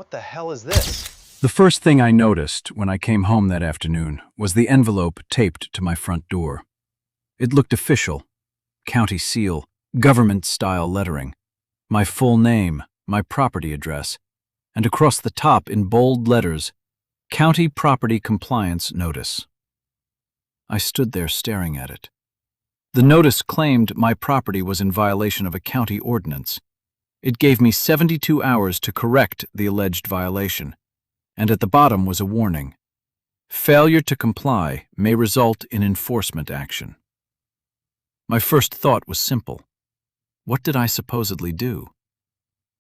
What the hell is this? The first thing I noticed when I came home that afternoon was the envelope taped to my front door. It looked official, county seal, government-style lettering, my full name, my property address, and across the top in bold letters, County Property Compliance Notice. I stood there staring at it. The notice claimed my property was in violation of a county ordinance. It gave me 72 hours to correct the alleged violation, and at the bottom was a warning. Failure to comply may result in enforcement action. My first thought was simple. What did I supposedly do?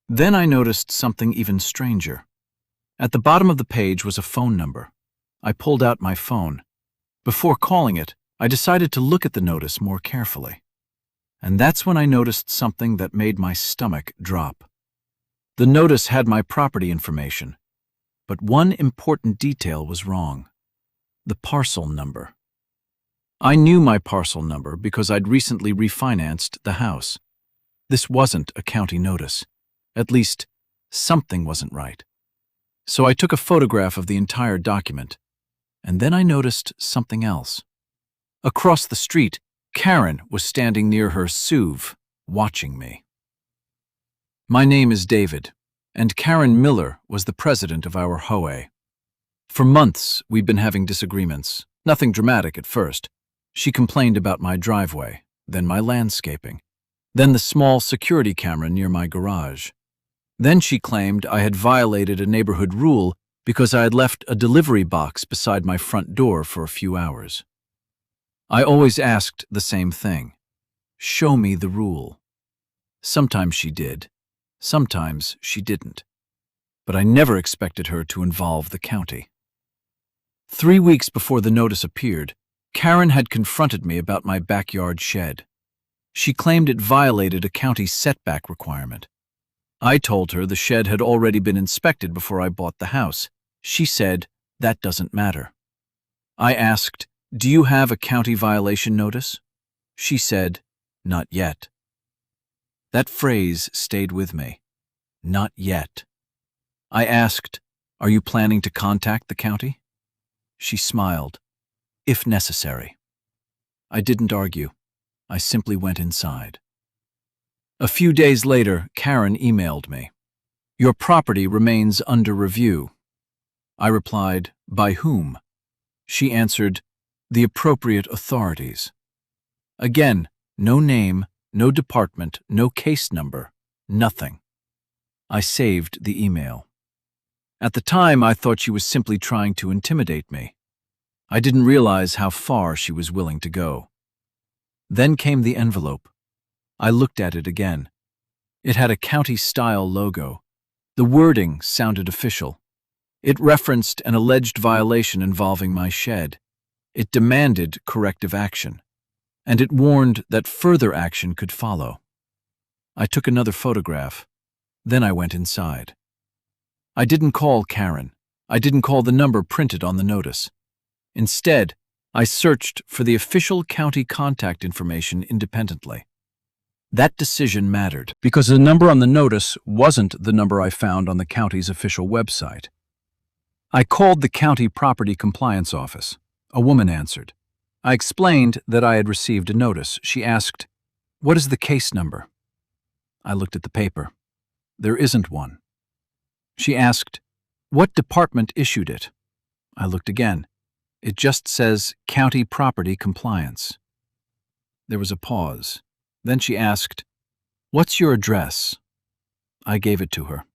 Then I noticed something even stranger. At the bottom of the page was a phone number. I pulled out my phone. Before calling it, I decided to look at the notice more carefully. And that's when I noticed something that made my stomach drop. The notice had my property information, but one important detail was wrong. The parcel number. I knew my parcel number because I'd recently refinanced the house. This wasn't a county notice. At least, something wasn't right. So I took a photograph of the entire document, and then I noticed something else. Across the street, Karen was standing near her SUV, watching me. My name is David, and Karen Miller was the president of our HOA. For months, we'd been having disagreements, nothing dramatic at first. She complained about my driveway, then my landscaping, then the small security camera near my garage. Then she claimed I had violated a neighborhood rule because I had left a delivery box beside my front door for a few hours. I always asked the same thing. Show me the rule. Sometimes she did, sometimes she didn't. But I never expected her to involve the county. 3 weeks before the notice appeared, Karen had confronted me about my backyard shed. She claimed it violated a county setback requirement. I told her the shed had already been inspected before I bought the house. She said, that doesn't matter. I asked, do you have a county violation notice? She said, not yet. That phrase stayed with me. Not yet. I asked, are you planning to contact the county? She smiled. If necessary. I didn't argue. I simply went inside. A few days later, Karen emailed me. Your property remains under review. I replied, by whom? She answered, the appropriate authorities. Again, no name, no department, no case number, nothing. I saved the email. At the time, I thought she was simply trying to intimidate me. I didn't realize how far she was willing to go. Then came the envelope. I looked at it again. It had a county-style logo. The wording sounded official. It referenced an alleged violation involving my shed. It demanded corrective action, and it warned that further action could follow. I took another photograph. Then I went inside. I didn't call Karen. I didn't call the number printed on the notice. Instead, I searched for the official county contact information independently. That decision mattered because the number on the notice wasn't the number I found on the county's official website. I called the county property compliance office. A woman answered. I explained that I had received a notice. She asked, what is the case number? I looked at the paper. There isn't one. She asked, what department issued it? I looked again. It just says County Property Compliance. There was a pause. Then she asked, what's your address? I gave it to her.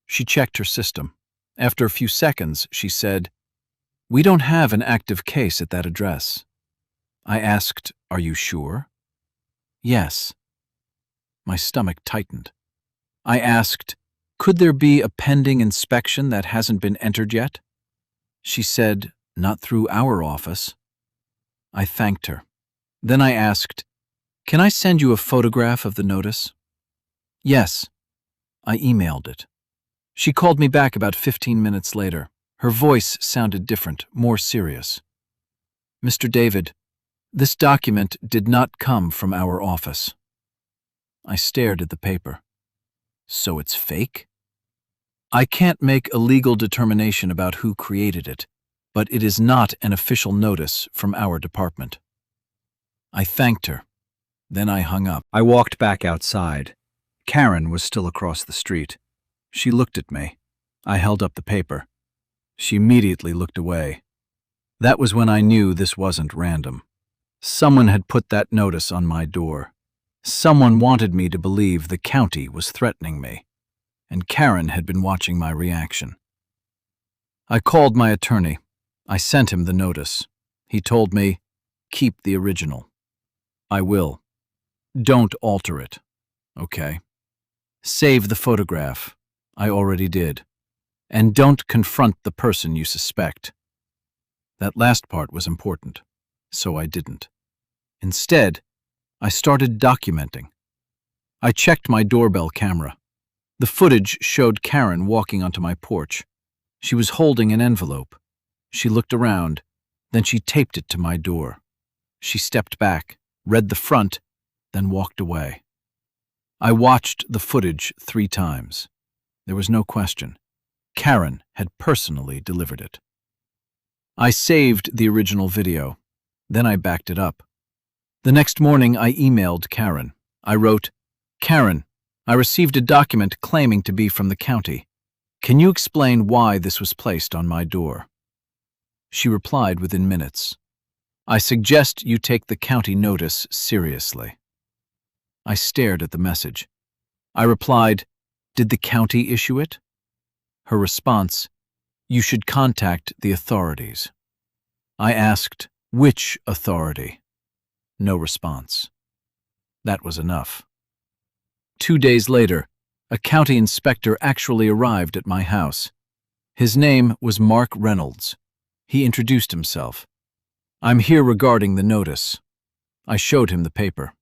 She checked her system. After a few seconds, she said, we don't have an active case at that address. I asked, are you sure? Yes. My stomach tightened. I asked, could there be a pending inspection that hasn't been entered yet? She said, not through our office. I thanked her. Then I asked, can I send you a photograph of the notice? Yes. I emailed it. She called me back about 15 minutes later. Her voice sounded different, more serious. Mr. David, this document did not come from our office. I stared at the paper. So it's fake? I can't make a legal determination about who created it, but it is not an official notice from our department." I thanked her. Then I hung up. I walked back outside. Karen was still across the street. She looked at me. I held up the paper. She immediately looked away. That was when I knew this wasn't random. Someone had put that notice on my door. Someone wanted me to believe the county was threatening me, and Karen had been watching my reaction. I called my attorney. I sent him the notice. He told me, "Keep the original." "I will. Don't alter it." "Okay." "Save the photograph." "I already did." "And don't confront the person you suspect." That last part was important, so I didn't. Instead, I started documenting. I checked my doorbell camera. The footage showed Karen walking onto my porch. She was holding an envelope. She looked around, then she taped it to my door. She stepped back, read the front, then walked away. I watched the footage 3 times. There was no question. Karen had personally delivered it. I saved the original video. Then I backed it up. The next morning, I emailed Karen. I wrote, "Karen, I received a document claiming to be from the county. Can you explain why this was placed on my door?" She replied within minutes. "I suggest you take the county notice seriously." I stared at the message. I replied, "Did the county issue it?" Her response, "You should contact the authorities." I asked, "Which authority?" No response. That was enough. 2 days later, a county inspector actually arrived at my house. His name was Mark Reynolds. He introduced himself. "I'm here regarding the notice." I showed him the paper.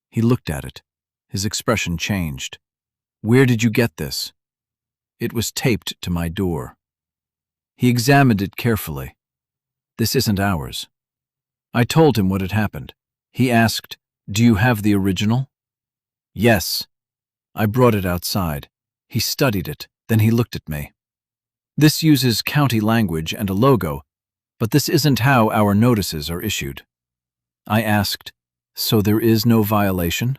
He looked at it. His expression changed. "Where did you get this?" "It was taped to my door." He examined it carefully. "This isn't ours." I told him what had happened. He asked, "Do you have the original?" "Yes." I brought it outside. He studied it, then he looked at me. "This uses county language and a logo, but this isn't how our notices are issued." I asked, "So there is no violation?"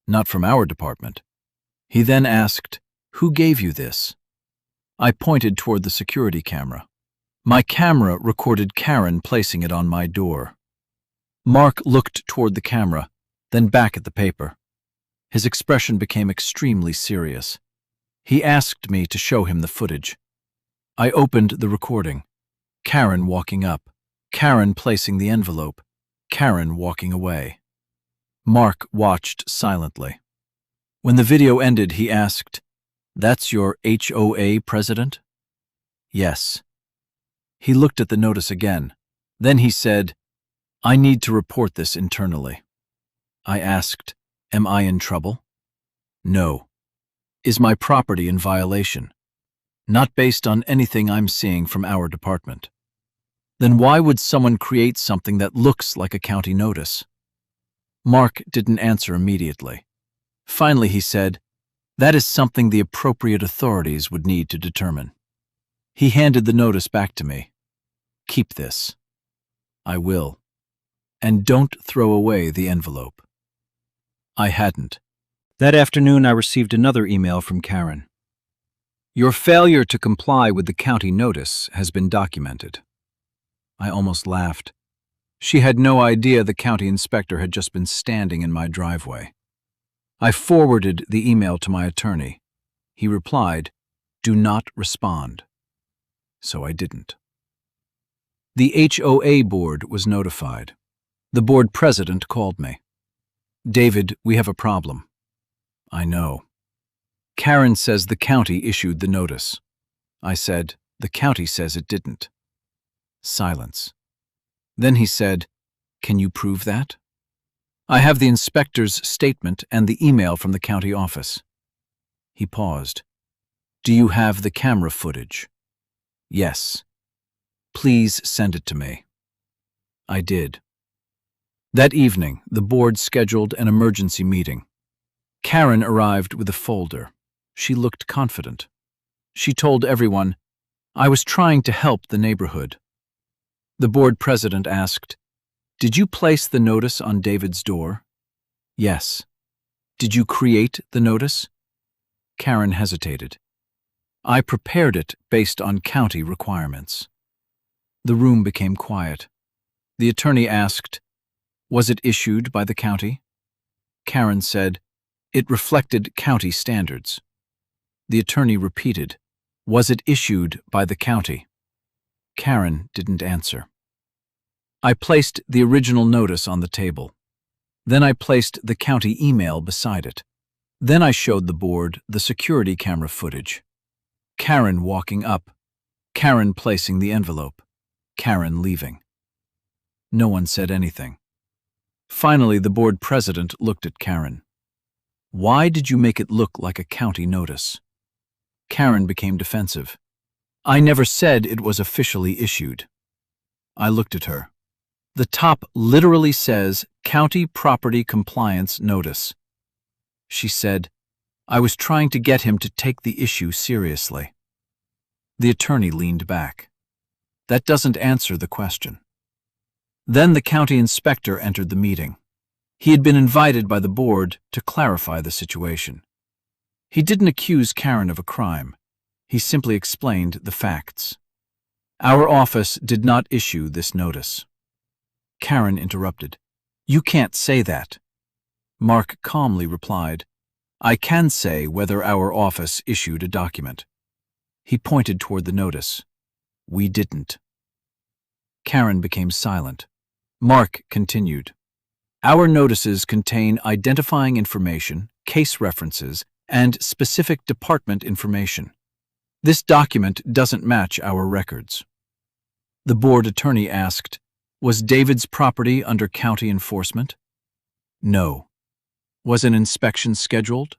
"Not from our department." He then asked, "Who gave you this?" I pointed toward the security camera. My camera recorded Karen placing it on my door. Mark looked toward the camera, then back at the paper. His expression became extremely serious. He asked me to show him the footage. I opened the recording. Karen walking up, Karen placing the envelope, Karen walking away. Mark watched silently. When the video ended, he asked, "That's your HOA president?" "Yes." He looked at the notice again. Then he said, "I need to report this internally." I asked, "Am I in trouble?" "No." "Is my property in violation?" "Not based on anything I'm seeing from our department." "Then why would someone create something that looks like a county notice?" Mark didn't answer immediately. Finally, he said, "That is something the appropriate authorities would need to determine." He handed the notice back to me. "Keep this." "I will. And don't throw away the envelope." I hadn't. That afternoon, I received another email from Karen. "Your failure to comply with the county notice has been documented." I almost laughed. She had no idea the county inspector had just been standing in my driveway. I forwarded the email to my attorney. He replied, "Do not respond." So I didn't. The HOA board was notified. The board president called me. "David, we have a problem." "I know." "Karen says the county issued the notice." I said, "The county says it didn't." Silence. Then he said, "Can you prove that?" "I have the inspector's statement and the email from the county office." He paused. "Do you have the camera footage?" "Yes." "Please send it to me." I did. That evening, the board scheduled an emergency meeting. Karen arrived with a folder. She looked confident. She told everyone, "I was trying to help the neighborhood." The board president asked, "Did you place the notice on David's door?" "Yes." "Did you create the notice?" Karen hesitated. "I prepared it based on county requirements." The room became quiet. The attorney asked, "Was it issued by the county?" Karen said, "It reflected county standards." The attorney repeated, "Was it issued by the county?" Karen didn't answer. "I placed the original notice on the table. Then I placed the county email beside it. Then I showed the board the security camera footage. Karen walking up, Karen placing the envelope, Karen leaving." No one said anything. Finally, the board president looked at Karen. "Why did you make it look like a county notice?" Karen became defensive. "I never said it was officially issued." I looked at her. "The top literally says County Property Compliance Notice." She said, "I was trying to get him to take the issue seriously." The attorney leaned back. "That doesn't answer the question." Then the county inspector entered the meeting. He had been invited by the board to clarify the situation. He didn't accuse Karen of a crime. He simply explained the facts. "Our office did not issue this notice." Karen interrupted. "You can't say that." Mark calmly replied, "I can say whether our office issued a document." He pointed toward the notice. "We didn't." Karen became silent. Mark continued, "Our notices contain identifying information, case references, and specific department information. This document doesn't match our records." The board attorney asked, "Was David's property under county enforcement?" "No." "Was an inspection scheduled?"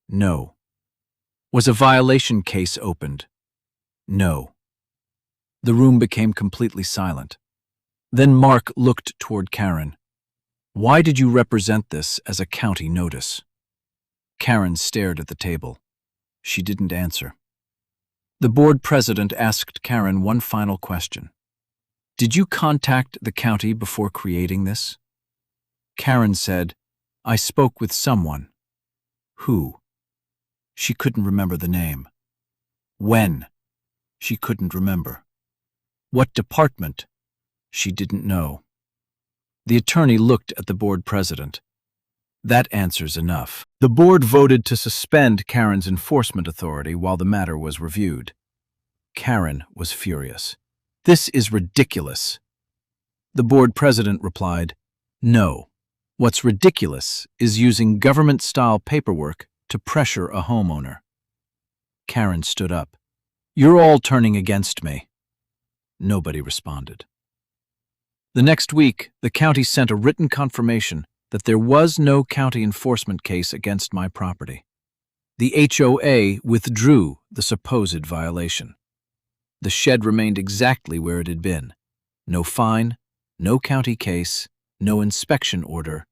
"No." "Was a violation case opened?" "No." The room became completely silent. Then Mark looked toward Karen. "Why did you represent this as a county notice?" Karen stared at the table. She didn't answer. The board president asked Karen one final question. "Did you contact the county before creating this?" Karen said, "I spoke with someone." "Who?" She couldn't remember the name. "When?" She couldn't remember. "What department?" She didn't know. The attorney looked at the board president. "That answer's enough." The board voted to suspend Karen's enforcement authority while the matter was reviewed. Karen was furious. "This is ridiculous." The board president replied, "No. What's ridiculous is using government-style paperwork to pressure a homeowner." Karen stood up. "You're all turning against me." Nobody responded. The next week, the county sent a written confirmation that there was no county enforcement case against my property. The HOA withdrew the supposed violation. The shed remained exactly where it had been. No fine, no county case, no inspection order,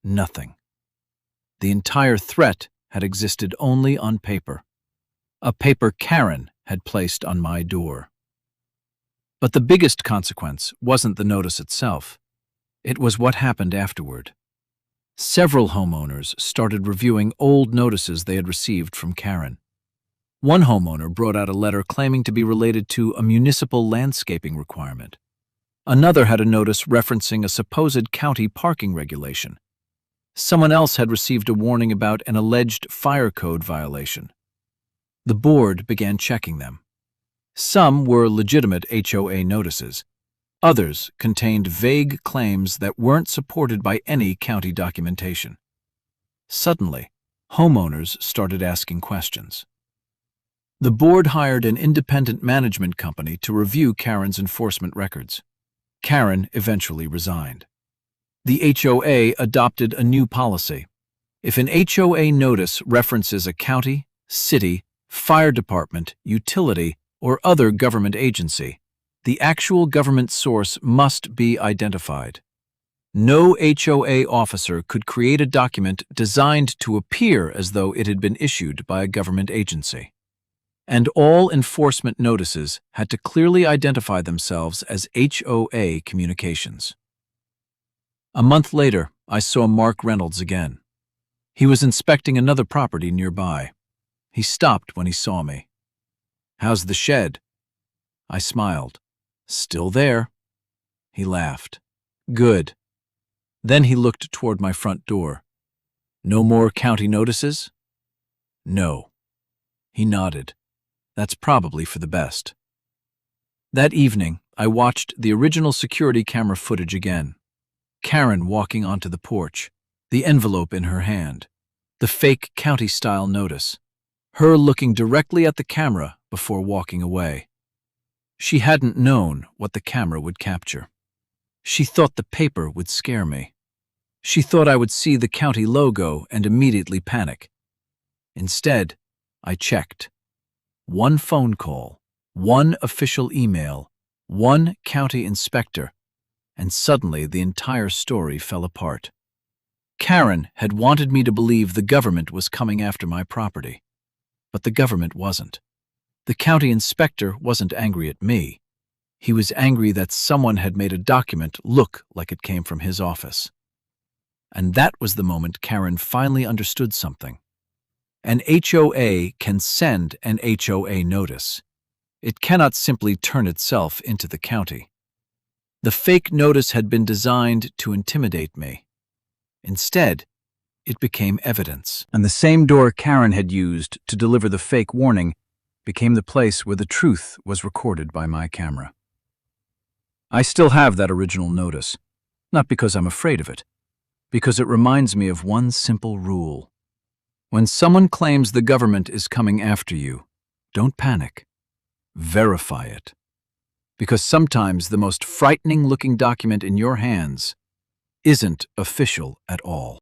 nothing. The entire threat had existed only on paper. A paper Karen had placed on my door. But the biggest consequence wasn't the notice itself. It was what happened afterward. Several homeowners started reviewing old notices they had received from Karen. One homeowner brought out a letter claiming to be related to a municipal landscaping requirement. Another had a notice referencing a supposed county parking regulation. Someone else had received a warning about an alleged fire code violation. The board began checking them. Some were legitimate HOA notices. Others contained vague claims that weren't supported by any county documentation. Suddenly, homeowners started asking questions. The board hired an independent management company to review Karen's enforcement records. Karen eventually resigned. The HOA adopted a new policy. If an HOA notice references a county, city, fire department, utility, or other government agency, the actual government source must be identified. No HOA officer could create a document designed to appear as though it had been issued by a government agency. And all enforcement notices had to clearly identify themselves as HOA communications. A month later, I saw Mark Reynolds again. He was inspecting another property nearby. He stopped when he saw me. "How's the shed?" I smiled. "Still there." He laughed. "Good." Then he looked toward my front door. "No more county notices?" "No." He nodded. "That's probably for the best." That evening, I watched the original security camera footage again. Karen walking onto the porch, the envelope in her hand, the fake county-style notice, her looking directly at the camera before walking away. She hadn't known what the camera would capture. She thought the paper would scare me. She thought I would see the county logo and immediately panic. Instead, I checked. One phone call, one official email, one county inspector, and suddenly the entire story fell apart. Karen had wanted me to believe the government was coming after my property. But the government wasn't. The county inspector wasn't angry at me. He was angry that someone had made a document look like it came from his office. And that was the moment Karen finally understood something. An HOA can send an HOA notice. It cannot simply turn itself into the county. The fake notice had been designed to intimidate me. Instead, it became evidence. And the same door Karen had used to deliver the fake warning became the place where the truth was recorded by my camera. I still have that original notice, not because I'm afraid of it, because it reminds me of one simple rule. When someone claims the government is coming after you, don't panic. Verify it. Because sometimes the most frightening-looking document in your hands isn't official at all.